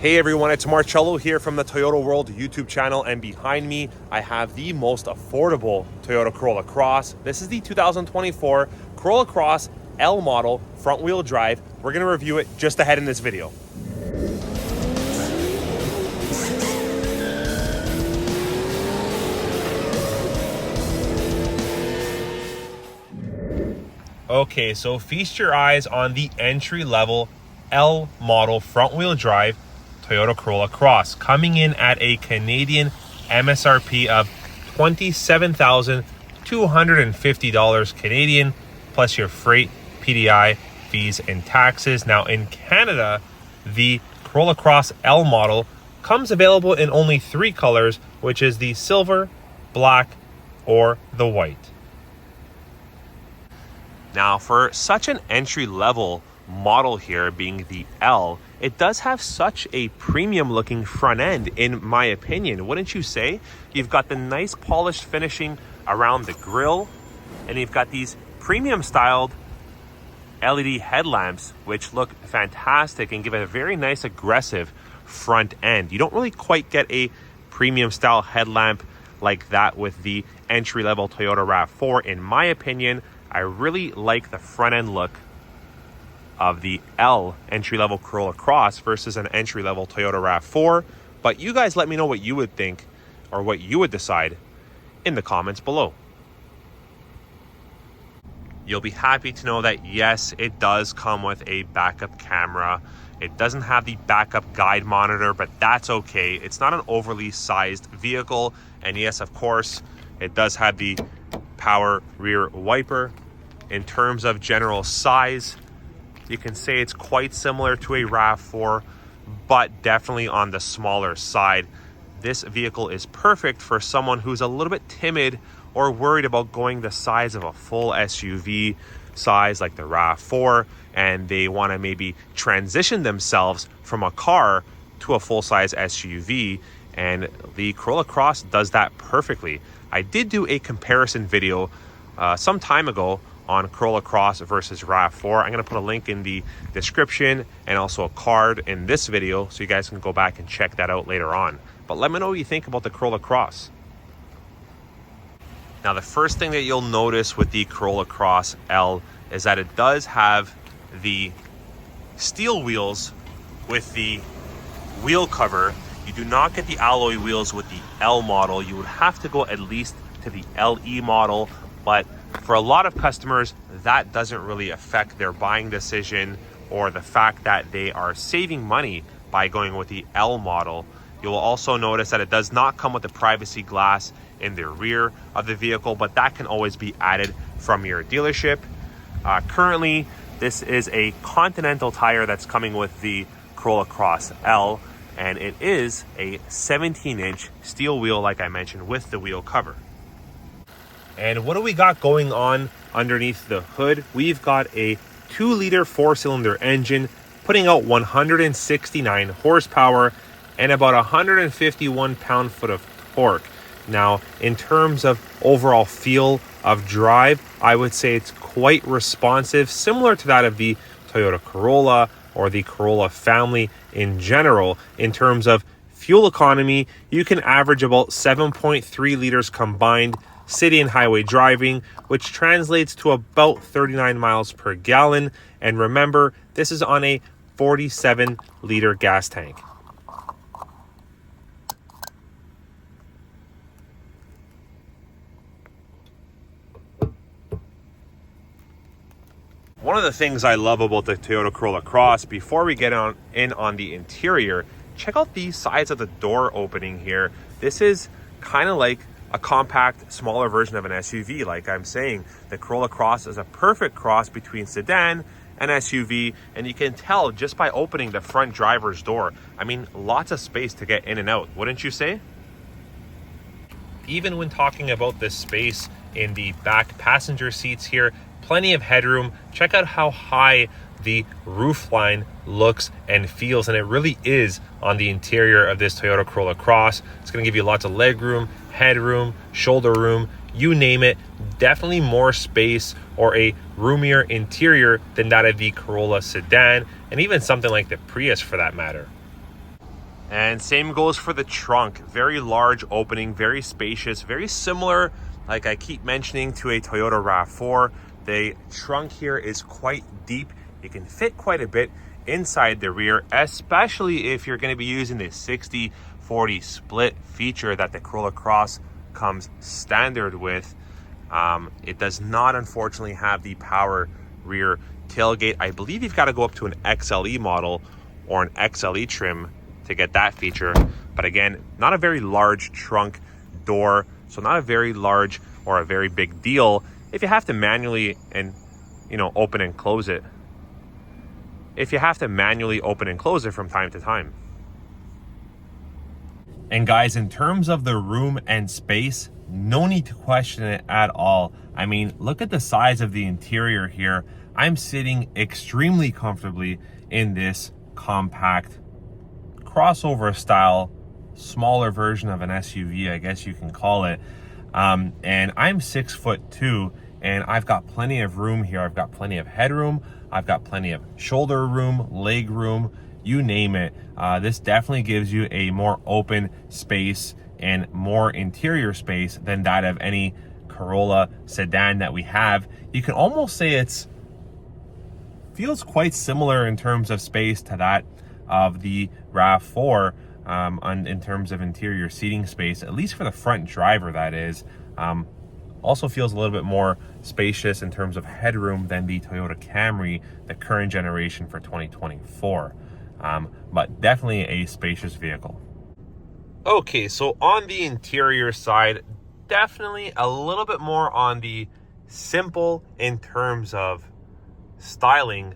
Hey everyone, it's Marcello here from the Toyota World YouTube channel, and behind me I have the most affordable Toyota Corolla Cross. This is the 2024 Corolla Cross L model front wheel drive. We're going to review it just ahead in this video. Okay, so feast your eyes on the entry-level L model front wheel drive Toyota Corolla Cross, coming in at a Canadian MSRP of $27,250 Canadian, plus your freight, PDI, fees, and taxes. Now in Canada, the Corolla Cross L model comes available in only 3 colors, which is the silver, black, or the white. Now for such an entry-level model here, being the L, it does have such a premium looking front end, in my opinion, wouldn't you say? You've got the nice polished finishing around the grille, and you've got these premium styled LED headlamps which look fantastic and give it a very nice aggressive front end. You don't really quite get a premium style headlamp like that with the entry-level Toyota RAV4. In my opinion, I really like the front end look of the L entry-level Corolla Cross versus an entry-level Toyota RAV4. But you guys let me know what you would think or what you would decide in the comments below. You'll be happy to know that yes, it does come with a backup camera. It doesn't have the backup guide monitor, but that's okay. It's not an overly sized vehicle. And yes, of course, it does have the power rear wiper. In terms of general size, you can say it's quite similar to a RAV4, but definitely on the smaller side. This vehicle is perfect for someone who's a little bit timid or worried about going the size of a full SUV size like the RAV4, and they want to maybe transition themselves from a car to a full-size SUV, and the Corolla Cross does that perfectly. I did do a comparison video some time ago on Corolla Cross versus RAV4. I'm going to put a link in the description and also a card in this video so you guys can go back and check that out later on. But let me know what you think about the Corolla Cross. Now the first thing that you'll notice with the Corolla Cross L is that it does have the steel wheels with the wheel cover. You do not get the alloy wheels with the L model. You would have to go at least to the LE model, but for a lot of customers, that doesn't really affect their buying decision or the fact that they are saving money by going with the L model. You will also notice that it does not come with the privacy glass in the rear of the vehicle, but that can always be added from your dealership. Currently, this is a Continental tire that's coming with the Corolla Cross L, and it is a 17-inch steel wheel, like I mentioned, with the wheel cover. And what do we got going on underneath the hood? We've got a 2-liter 4-cylinder engine putting out 169 horsepower and about 151 pound-foot of torque. Now, in terms of overall feel of drive, I would say it's quite responsive, similar to that of the Toyota Corolla or the Corolla family in general. In terms of fuel economy, you can average about 7.3 liters combined city and highway driving, which translates to about 39 miles per gallon. And remember, this is on a 47-liter gas tank. One of the things I love about the Toyota Corolla Cross, before we get in on the interior, check out the size of the door opening here. This is kind of like a compact, smaller version of an SUV. Like I'm saying, the Corolla Cross is a perfect cross between sedan and SUV, and you can tell just by opening the front driver's door. I mean, lots of space to get in and out, wouldn't you say? Even when talking about the space in the back passenger seats here, plenty of headroom. Check out how high the roof line looks and feels, and it really is on the interior of this Toyota Corolla Cross. It's going to give you lots of leg room, headroom, shoulder room, you name it. Definitely more space or a roomier interior than that of the Corolla sedan, and even something like the Prius for that matter. And same goes for the trunk. Very large opening, very spacious, very similar, like I keep mentioning, to a Toyota RAV4. The trunk here is quite deep. You can fit quite a bit inside the rear, especially if you're going to be using the 60-40 split feature that the Corolla Cross comes standard with. It does not, unfortunately, have the power rear tailgate. I believe you've got to go up to an XLE model or an XLE trim to get that feature. But again, not a very large trunk door, so not a very large or a very big deal if you have to manually open and close it. If you have to manually open and close it from time to time. And guys, in terms of the room and space, no need to question it at all. I mean, look at the size of the interior here. I'm sitting extremely comfortably in this compact crossover style, smaller version of an SUV, I guess you can call it. And I'm 6'2", and I've got plenty of room here. I've got plenty of headroom. I've got plenty of shoulder room, leg room, you name it. This definitely gives you a more open space and more interior space than that of any Corolla sedan that we have. You can almost say feels quite similar in terms of space to that of the RAV4 in terms of interior seating space, at least for the front driver, that is. Also feels a little bit more spacious in terms of headroom than the Toyota Camry, the current generation for 2024. But definitely a spacious vehicle. Okay, so on the interior side, definitely a little bit more on the simple in terms of styling,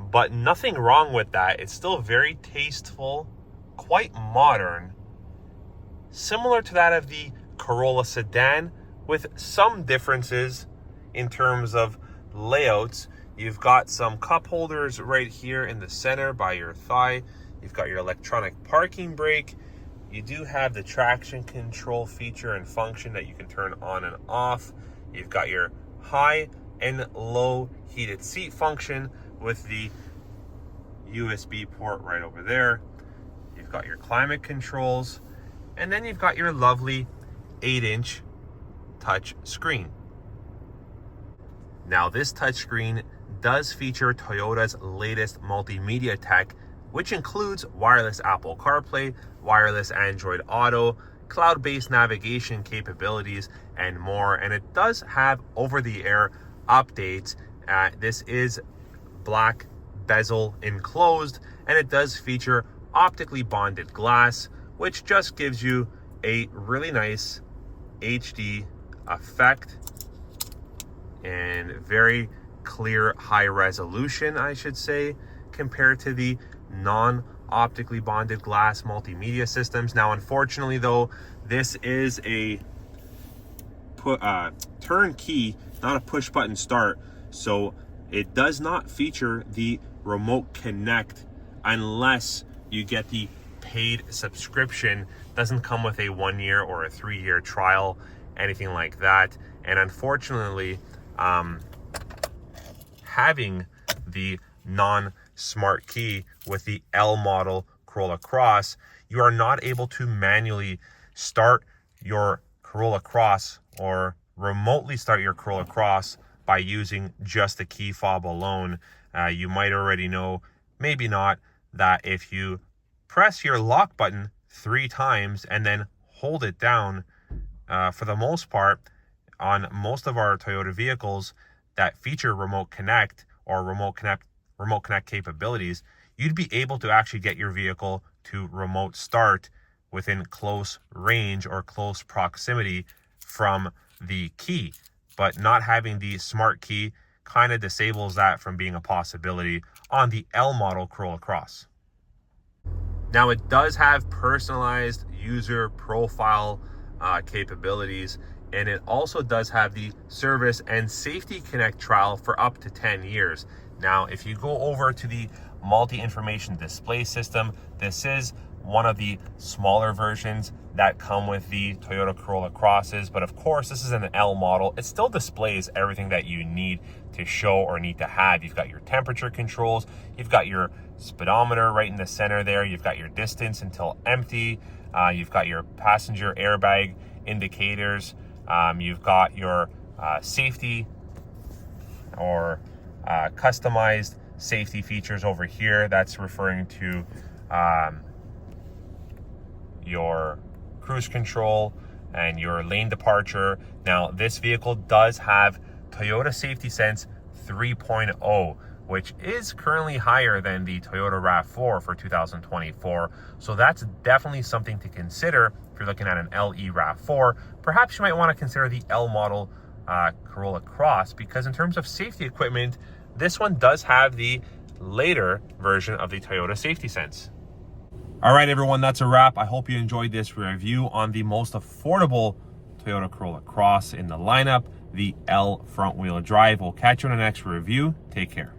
but nothing wrong with that. It's still very tasteful, quite modern, similar to that of the Corolla sedan, with some differences in terms of layouts. You've got some cup holders right here in the center by your thigh. You've got your electronic parking brake. You do have the traction control feature and function that you can turn on and off. You've got your high and low heated seat function with the USB port right over there. You've got your climate controls, and then you've got your lovely 8-inch touch screen. Now, this touchscreen does feature Toyota's latest multimedia tech, which includes wireless Apple CarPlay, wireless Android Auto, cloud-based navigation capabilities, and more. And it does have over-the-air updates. This is black bezel enclosed, and it does feature optically bonded glass, which just gives you a really nice HD effect and very clear high resolution, I should say, compared to the non-optically bonded glass multimedia systems. Now, unfortunately though, this is a turnkey, not a push button start, so it does not feature the remote connect unless you get the paid subscription. Doesn't come with a 1-year or a 3-year trial, anything like that. And unfortunately, having the non-smart key with the L model Corolla Cross, you are not able to manually start your Corolla Cross or remotely start your Corolla Cross by using just the key fob alone. You might already know, maybe not, that if you press your lock button 3 times and then hold it down, for the most part, on most of our Toyota vehicles that feature remote connect or remote connect capabilities, you'd be able to actually get your vehicle to remote start within close range or close proximity from the key. But not having the smart key kind of disables that from being a possibility on the L model Corolla Cross. Now, it does have personalized user profile capabilities, and it also does have the service and safety connect trial for up to 10 years. Now, if you go over to the multi-information display system, this is one of the smaller versions that come with the Toyota Corolla Crosses, but of course this is an L model. It still displays everything that you need to show or need to have. You've got your temperature controls, you've got your speedometer right in the center there, you've got your distance until empty, you've got your passenger airbag indicators, you've got your safety or customized safety features over here. That's referring to your cruise control and your lane departure. Now, this vehicle does have Toyota Safety Sense 3.0, which is currently higher than the Toyota RAV4 for 2024. So that's definitely something to consider if you're looking at an LE RAV4. Perhaps you might want to consider the L model Corolla Cross, because in terms of safety equipment, this one does have the later version of the Toyota Safety Sense. All right, everyone, that's a wrap. I hope you enjoyed this review on the most affordable Toyota Corolla Cross in the lineup, the L front wheel drive. We'll catch you in the next review. Take care.